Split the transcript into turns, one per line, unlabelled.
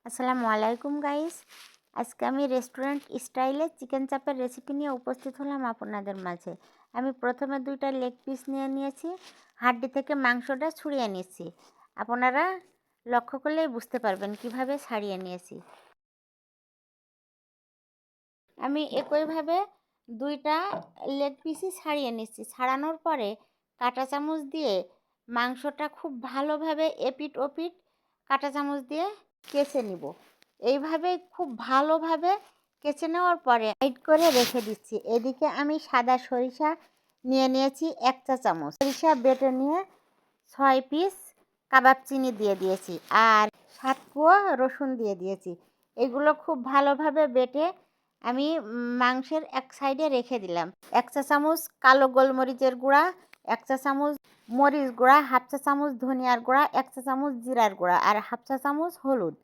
আসসালামু আলাইকুম গাইস। আজকে আমি রেস্টুরেন্ট স্টাইলে চিকেন চাপের রেসিপি নিয়ে উপস্থিত হলাম আপনাদের মাঝে। আমি প্রথমে 2টা লেগ পিস নিয়েছি, হাড্ডি থেকে মাংসটা ছুঁড়িয়ে নিয়েছি। আপনারা লক্ষ্য করলেই বুঝতে পারবেন কিভাবে ছাড়িয়ে নিয়েছি। আমি একইভাবে 2টা লেগ পিসই ছাড়িয়ে নিচ্ছি। ছাড়ানোর পরে কাঁটা চামচ দিয়ে মাংসটা খুব ভালোভাবে এপিট ওপিট কাঁটা চামচ দিয়ে কেচে নিব। এইভাবে খুব ভালোভাবে কেচে নেওয়ার পরে সাইড করে রেখে দিচ্ছি। এদিকে আমি সাদা সরিষা নিয়েছি 1 চা চামচ। সরিষা বেটে নিয়ে 6 পিস কাবাব চিনি দিয়ে দিয়েছি আর 7 কোয়া রসুন দিয়ে দিয়েছি। এগুলো খুব ভালোভাবে বেটে আমি মাংসের এক সাইডে রেখে দিলাম। 1 চা চামচ কালো গোলমরিচের গুঁড়া, 1 চা চামচ মরিচ গুঁড়া, 1/2 চা চামচ ধনিয়ার গুঁড়া, 1 চা চামচ জিরার গুঁড়া আর 1/2 চা চামচ হলুদ।